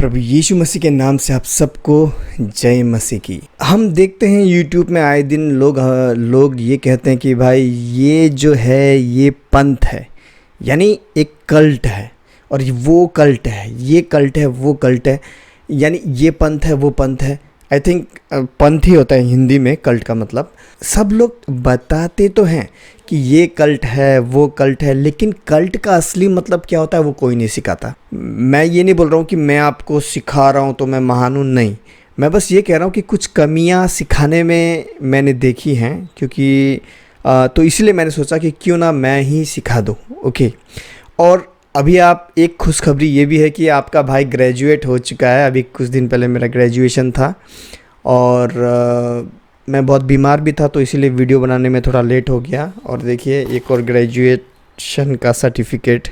प्रभु यीशु मसीह के नाम से आप सबको जय मसीह की। हम देखते हैं यूट्यूब में आए दिन लोग ये कहते हैं कि भाई ये जो है ये पंथ है, यानी एक कल्ट है, और वो कल्ट है, ये कल्ट है, वो कल्ट है, यानी ये पंथ है, वो पंथ है। आई थिंक पंथ ही होता है हिंदी में, कल्ट का मतलब। सब लोग बताते तो हैं कि ये कल्ट है, वो कल्ट है, लेकिन कल्ट का असली मतलब क्या होता है वो कोई नहीं सिखाता। मैं ये नहीं बोल रहा हूँ कि मैं आपको सिखा रहा हूँ तो मैं महान हूँ, नहीं। मैं बस ये कह रहा हूँ कि कुछ कमियाँ सिखाने में मैंने देखी हैं, क्योंकि तो इसलिए मैंने सोचा कि क्यों ना मैं ही सिखा दूँ। ओके। और अभी आप एक खुशखबरी ये भी है कि आपका भाई ग्रेजुएट हो चुका है। अभी कुछ दिन पहले मेरा ग्रेजुएशन था और मैं बहुत बीमार भी था, तो इसीलिए वीडियो बनाने में थोड़ा लेट हो गया। और देखिए एक और ग्रेजुएशन का सर्टिफिकेट।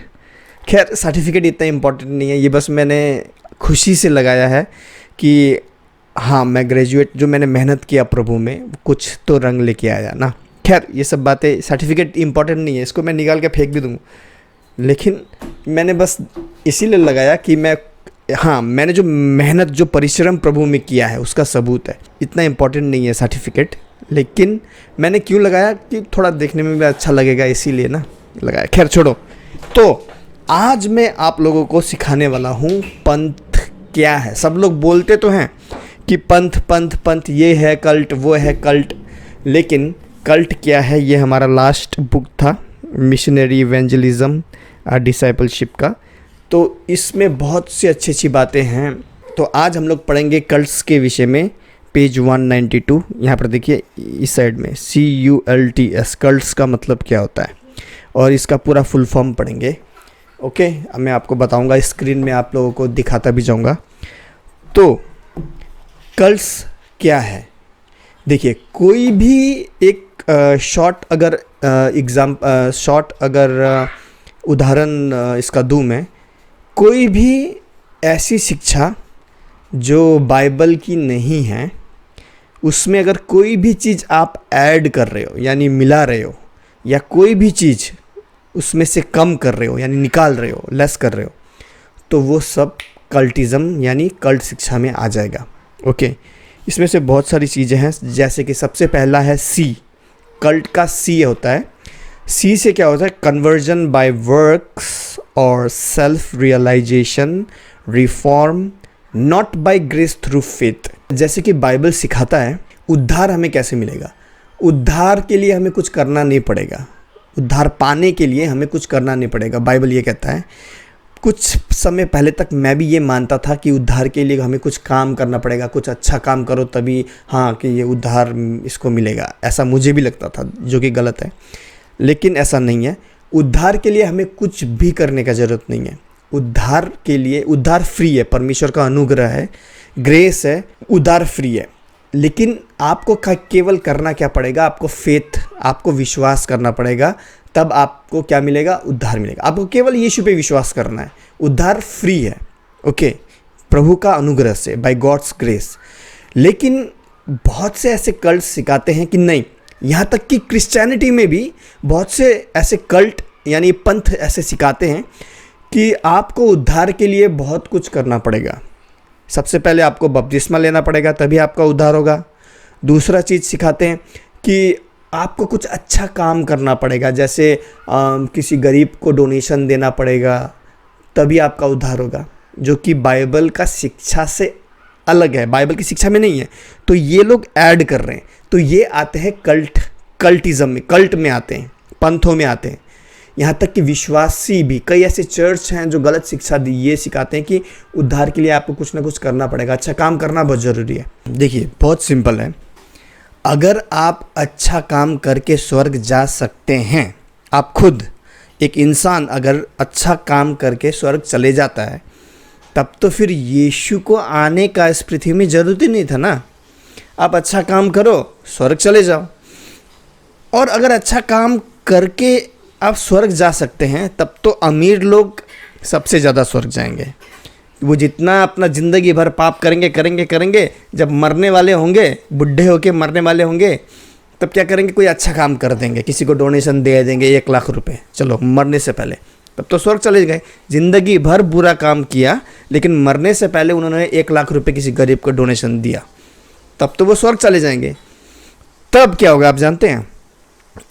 खैर सर्टिफिकेट इतना इम्पोर्टेंट नहीं है, ये बस मैंने खुशी से लगाया है कि हाँ मैं ग्रेजुएट, जो मैंने मेहनत किया प्रभु में कुछ तो रंग लेके आया ना। खैर ये सब बातें, सर्टिफिकेट इम्पोर्टेंट नहीं है, इसको मैं निकाल के फेंक भी दूँ, लेकिन मैंने बस इसीलिए लगाया कि मैंने जो मेहनत, जो परिश्रम प्रभु में किया है उसका सबूत है। इतना इम्पोर्टेंट नहीं है सर्टिफिकेट, लेकिन मैंने क्यों लगाया कि थोड़ा देखने में भी अच्छा लगेगा, इसीलिए ना लगाया। खैर छोड़ो। तो आज मैं आप लोगों को सिखाने वाला हूँ पंथ क्या है। सब लोग बोलते तो हैं कि पंथ पंथ पंथ, ये है कल्ट, वो है कल्ट, लेकिन कल्ट क्या है, ये हमारा लास्ट बुक था मिशनरी इवेंजलिज्म डिसाइपलशिप का। तो इसमें बहुत सी अच्छी अच्छी बातें हैं। तो आज हम लोग पढ़ेंगे कल्ट्स के विषय में। पेज 192 यहाँ पर देखिए, इस साइड में CULTS, कल्ट्स का मतलब क्या होता है, और इसका पूरा फुल फॉर्म पढ़ेंगे। ओके, अब मैं आपको बताऊंगा, स्क्रीन में आप लोगों को दिखाता भी जाऊंगा। तो कल्ट्स क्या है, देखिए कोई भी एक शॉर्ट अगर उदाहरण इसका दूँ मैं, कोई भी ऐसी शिक्षा जो बाइबल की नहीं है, उसमें अगर कोई भी चीज़ आप ऐड कर रहे हो यानी मिला रहे हो, या कोई भी चीज़ उसमें से कम कर रहे हो यानी निकाल रहे हो, लेस कर रहे हो, तो वो सब कल्टिज़म यानी कल्ट शिक्षा में आ जाएगा। ओके, इसमें से बहुत सारी चीज़ें हैं, जैसे कि सबसे पहला है C। कल्ट का C होता है। C से क्या होता है, कन्वर्जन बाय वर्क्स और self realization, reform, not by grace through faith. जैसे कि बाइबल सिखाता है उद्धार हमें कैसे मिलेगा। उद्धार के लिए हमें कुछ करना नहीं पड़ेगा, उद्धार पाने के लिए हमें कुछ करना नहीं पड़ेगा, बाइबल ये कहता है। कुछ समय पहले तक मैं भी ये मानता था कि उद्धार के लिए हमें कुछ काम करना पड़ेगा, कुछ अच्छा काम करो तभी हाँ कि ये उद्धार इसको मिलेगा, ऐसा मुझे भी लगता था, जो कि गलत है। लेकिन ऐसा नहीं है। उद्धार के लिए हमें कुछ भी करने का ज़रूरत नहीं है। उद्धार के लिए, उद्धार फ्री है, परमेश्वर का अनुग्रह है, ग्रेस है, उद्धार फ्री है। लेकिन आपको केवल करना क्या पड़ेगा, आपको फेथ, आपको विश्वास करना पड़ेगा, तब आपको क्या मिलेगा, उद्धार मिलेगा। आपको केवल यीशु पे विश्वास करना है, उद्धार फ्री है। ओके, प्रभु का अनुग्रह से, बाय गॉड्स ग्रेस। लेकिन बहुत से ऐसे कल्ट सिखाते हैं कि नहीं, यहाँ तक कि क्रिश्चियनिटी में भी बहुत से ऐसे कल्ट यानी पंथ ऐसे सिखाते हैं कि आपको उद्धार के लिए बहुत कुछ करना पड़ेगा। सबसे पहले आपको बपतिस्मा लेना पड़ेगा, तभी आपका उद्धार होगा। दूसरा चीज़ सिखाते हैं कि आपको कुछ अच्छा काम करना पड़ेगा, जैसे किसी गरीब को डोनेशन देना पड़ेगा, तभी आपका उद्धार होगा, जो कि बाइबल का शिक्षा से अलग है, बाइबल की शिक्षा में नहीं है। तो ये लोग ऐड कर रहे हैं, तो ये आते हैं कल्टिज़म में, कल्ट में आते हैं, पंथों में आते हैं। यहाँ तक कि विश्वासी भी, कई ऐसे चर्च हैं जो गलत शिक्षा ये सिखाते हैं कि उद्धार के लिए आपको कुछ ना कुछ करना पड़ेगा, अच्छा काम करना बहुत ज़रूरी है। देखिए बहुत सिंपल है, अगर आप अच्छा काम करके स्वर्ग जा सकते हैं, आप खुद एक इंसान अगर अच्छा काम करके स्वर्ग चले जाता है, तब तो फिर यीशु को आने का इस पृथ्वी में ज़रूरत ही नहीं था ना। आप अच्छा काम करो, स्वर्ग चले जाओ। और अगर अच्छा काम करके आप स्वर्ग जा सकते हैं, तब तो अमीर लोग सबसे ज़्यादा स्वर्ग जाएंगे। वो जितना अपना ज़िंदगी भर पाप करेंगे, जब मरने वाले होंगे, बुढ़े होके मरने वाले होंगे, तब क्या करेंगे, कोई अच्छा काम कर देंगे, किसी को डोनेशन दे देंगे 1 लाख रुपए, चलो मरने से पहले, तब तो स्वर्ग चले गए। जिंदगी भर बुरा काम किया लेकिन मरने से पहले उन्होंने 1 लाख रुपए किसी गरीब को डोनेशन दिया, तब तो वो स्वर्ग चले जाएंगे। तब क्या होगा आप जानते हैं?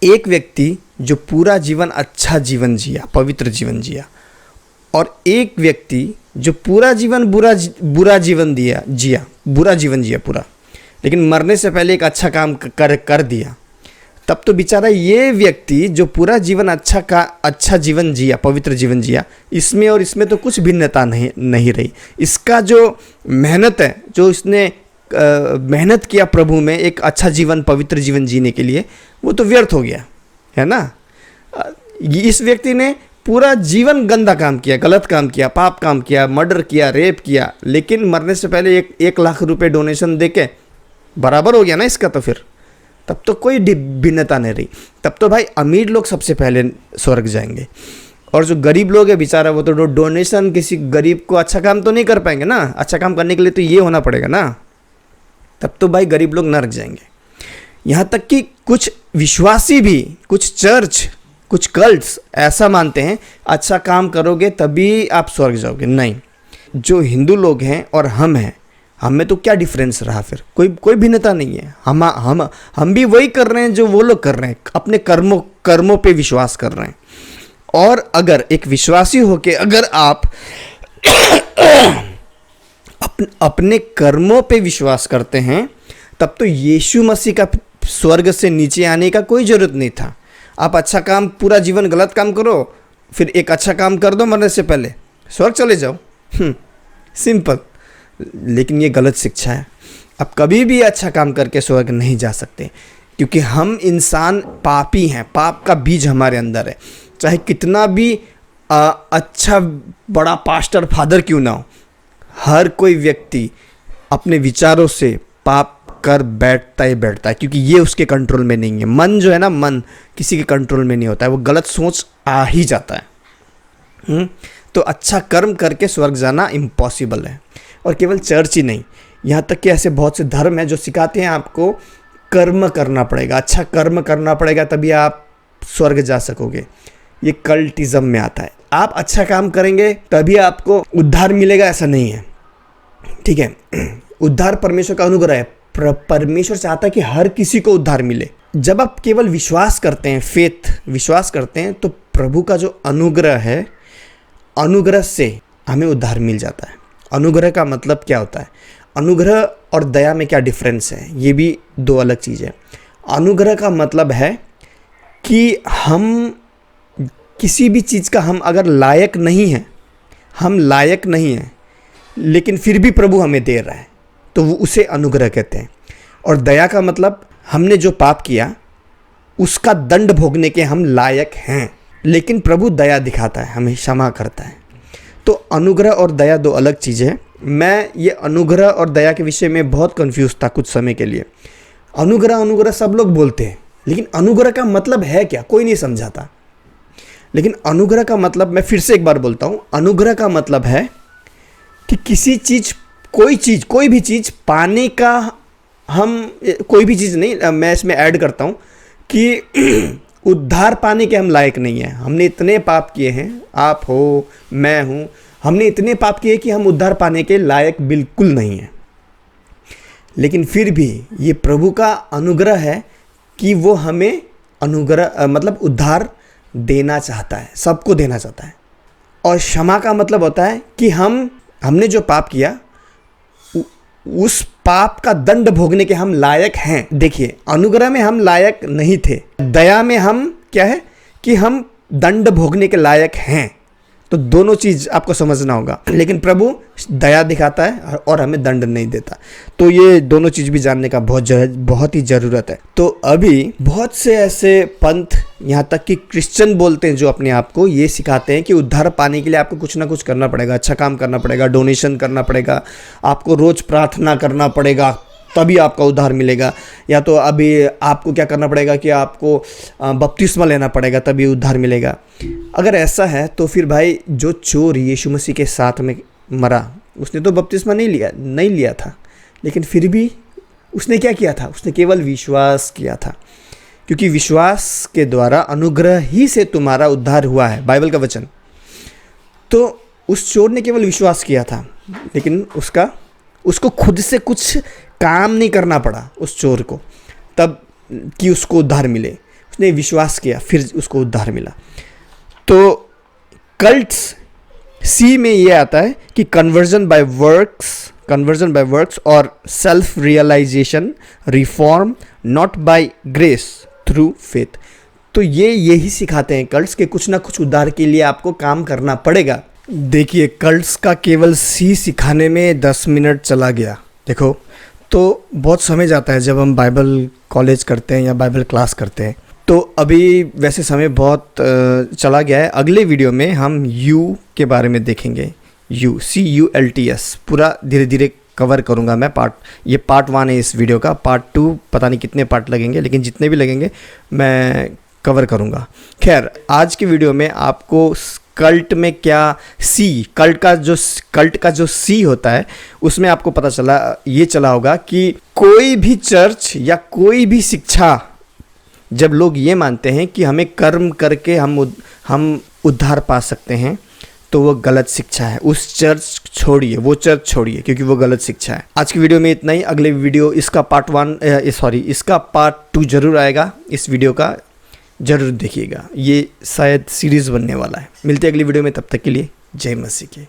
एक व्यक्ति जो पूरा जीवन अच्छा जीवन जिया, पवित्र जीवन जिया, और एक व्यक्ति जो पूरा जीवन बुरा जीवन जिया पूरा, लेकिन मरने से पहले एक अच्छा काम कर दिया, तब तो बेचारा ये व्यक्ति जो पूरा जीवन अच्छा जीवन जिया, पवित्र जीवन जिया, इसमें और इसमें तो कुछ भिन्नता नहीं रही। इसका जो मेहनत है, जो इसने मेहनत किया प्रभु में एक अच्छा जीवन, पवित्र जीवन जीने के लिए, वो तो व्यर्थ हो गया, है ना। इस व्यक्ति ने पूरा जीवन गंदा काम किया, गलत काम किया, पाप काम किया, मर्डर किया, रेप किया, लेकिन मरने से पहले 1 लाख रुपए डोनेशन देके बराबर हो गया ना इसका। तो फिर तब तो कोई भिन्नता नहीं रही। तब तो भाई अमीर लोग सबसे पहले स्वर्ग जाएंगे, और जो गरीब लोग है बेचारा, वो तो डोनेशन किसी गरीब को अच्छा काम तो नहीं कर पाएंगे ना। अच्छा काम करने के लिए तो ये होना पड़ेगा ना। तब तो भाई गरीब लोग नरक जाएंगे। यहाँ तक कि कुछ विश्वासी भी, कुछ चर्च, कुछ कल्ट्स ऐसा मानते हैं अच्छा काम करोगे तभी आप स्वर्ग जाओगे। नहीं, जो हिंदू लोग हैं और हम हैं, हम में तो क्या डिफरेंस रहा फिर? कोई भिन्नता नहीं है। हम भी वही कर रहे हैं जो वो लोग कर रहे हैं, अपने कर्मों पे विश्वास कर रहे हैं। और अगर एक विश्वासी होके अगर आप अपने कर्मों पे विश्वास करते हैं, तब तो यीशु मसीह का स्वर्ग से नीचे आने का कोई ज़रूरत नहीं था। आप अच्छा काम, पूरा जीवन गलत काम करो, फिर एक अच्छा काम कर दो मरने से पहले, स्वर्ग चले जाओ। सिंपल। लेकिन ये गलत शिक्षा है। आप कभी भी अच्छा काम करके स्वर्ग नहीं जा सकते, क्योंकि हम इंसान पापी हैं। पाप का बीज हमारे अंदर है। चाहे कितना भी अच्छा बड़ा पास्टर फादर क्यों ना हो, हर कोई व्यक्ति अपने विचारों से पाप कर बैठता है, क्योंकि ये उसके कंट्रोल में नहीं है। मन जो है ना, मन किसी के कंट्रोल में नहीं होता है, वो गलत सोच आ ही जाता है। तो अच्छा कर्म करके स्वर्ग जाना इम्पॉसिबल है। और केवल चर्च ही नहीं, यहाँ तक कि ऐसे बहुत से धर्म हैं जो सिखाते हैं आपको कर्म करना पड़ेगा, अच्छा कर्म करना पड़ेगा, तभी आप स्वर्ग जा सकोगे। ये कल्टिज्म में आता है। आप अच्छा काम करेंगे तभी आपको उद्धार मिलेगा, ऐसा नहीं है। ठीक है, उद्धार परमेश्वर का अनुग्रह है। परमेश्वर चाहता है कि हर किसी को उद्धार मिले। जब आप केवल विश्वास करते हैं, विश्वास करते हैं, तो प्रभु का जो अनुग्रह है, अनुग्रह से हमें उद्धार मिल जाता है। अनुग्रह का मतलब क्या होता है? अनुग्रह और दया में क्या डिफरेंस है? ये भी दो अलग चीज़ है। अनुग्रह का मतलब है कि हम किसी भी चीज़ का हम अगर लायक नहीं हैं, लेकिन फिर भी प्रभु हमें दे रहा है, तो वो उसे अनुग्रह कहते हैं। और दया का मतलब हमने जो पाप किया उसका दंड भोगने के हम लायक हैं, लेकिन प्रभु दया दिखाता है, हमें क्षमा करता है। तो अनुग्रह और दया दो अलग चीज़ें हैं। मैं ये अनुग्रह और दया के विषय में बहुत कंफ्यूज था कुछ समय के लिए। अनुग्रह सब लोग बोलते हैं, लेकिन अनुग्रह का मतलब है क्या, कोई नहीं समझाता। लेकिन अनुग्रह का मतलब, मैं फिर से एक बार बोलता हूँ, अनुग्रह का मतलब है कि किसी चीज़, कोई भी चीज़ पाने का, हम कोई भी चीज़ नहीं, मैं इसमें ऐड करता हूँ कि उद्धार पाने के हम लायक नहीं हैं। हमने इतने पाप किए हैं, आप हो, मैं हूँ, हमने इतने पाप किए कि हम उद्धार पाने के लायक बिल्कुल नहीं हैं। लेकिन फिर भी ये प्रभु का अनुग्रह है कि वो हमें अनुग्रह मतलब उद्धार देना चाहता है, सबको देना चाहता है। और क्षमा का मतलब होता है कि हमने जो पाप किया उस पाप का दंड भोगने के हम लायक हैं। देखिए, अनुग्रह में हम लायक नहीं थे, दया में हम क्या है कि हम दंड भोगने के लायक हैं। तो दोनों चीज़ आपको समझना होगा। लेकिन प्रभु दया दिखाता है और हमें दंड नहीं देता। तो ये दोनों चीज़ भी जानने का बहुत ही ज़रूरत है। तो अभी बहुत से ऐसे पंथ, यहाँ तक कि क्रिश्चियन बोलते हैं, जो अपने आप को ये सिखाते हैं कि उद्धार पाने के लिए आपको कुछ ना कुछ करना पड़ेगा, अच्छा काम करना पड़ेगा, डोनेशन करना पड़ेगा, आपको रोज़ प्रार्थना करना पड़ेगा, तभी आपका उद्धार मिलेगा। या तो अभी आपको क्या करना पड़ेगा कि आपको बपतिस्मा लेना पड़ेगा, तभी उद्धार मिलेगा। अगर ऐसा है तो फिर भाई जो चोर यीशु मसीह के साथ में मरा, उसने तो बपतिस्मा नहीं लिया था, लेकिन फिर भी उसने क्या किया था? उसने केवल विश्वास किया था, क्योंकि विश्वास के द्वारा अनुग्रह ही से तुम्हारा उद्धार हुआ है। बाइबल का वचन, तो उस चोर ने केवल विश्वास किया था, लेकिन उसको खुद से कुछ काम नहीं करना पड़ा उस चोर को तब कि उसको उद्धार मिले। उसने विश्वास किया, फिर उसको उद्धार मिला। तो कल्ट्स सी में ये आता है कि कन्वर्जन बाय वर्क्स और self realization, reform not by grace through faith. तो यही सिखाते हैं कल्ट्स के कुछ ना कुछ उद्धार के लिए आपको काम करना पड़ेगा। देखिए, कल्ट्स का केवल सी सिखाने में 10 मिनट चला गया। देखो, तो बहुत समय जाता है जब हम बाइबल कॉलेज करते हैं या बाइबल क्लास करते हैं। तो अभी वैसे समय बहुत चला गया है। अगले वीडियो में हम यू के बारे में देखेंगे। CULTS पूरा धीरे धीरे कवर करूँगा मैं। ये पार्ट 1 है इस वीडियो का। पार्ट 2 पता नहीं कितने पार्ट लगेंगे, लेकिन जितने भी लगेंगे मैं कवर करूँगा। खैर, आज की वीडियो में आपको कल्ट में क्या कल्ट का जो सी होता है, उसमें आपको पता चला होगा कि कोई भी चर्च या कोई भी शिक्षा, जब लोग ये मानते हैं कि हमें कर्म करके हम उद्धार पा सकते हैं, तो वो गलत शिक्षा है। वो चर्च छोड़िए क्योंकि वो गलत शिक्षा है। आज की वीडियो में इतना ही। अगले वीडियो इसका पार्ट 2 जरूर आएगा। इस वीडियो का जरूर देखिएगा, ये शायद सीरीज़ बनने वाला है। मिलते हैं अगली वीडियो में, तब तक के लिए जय मसीह की।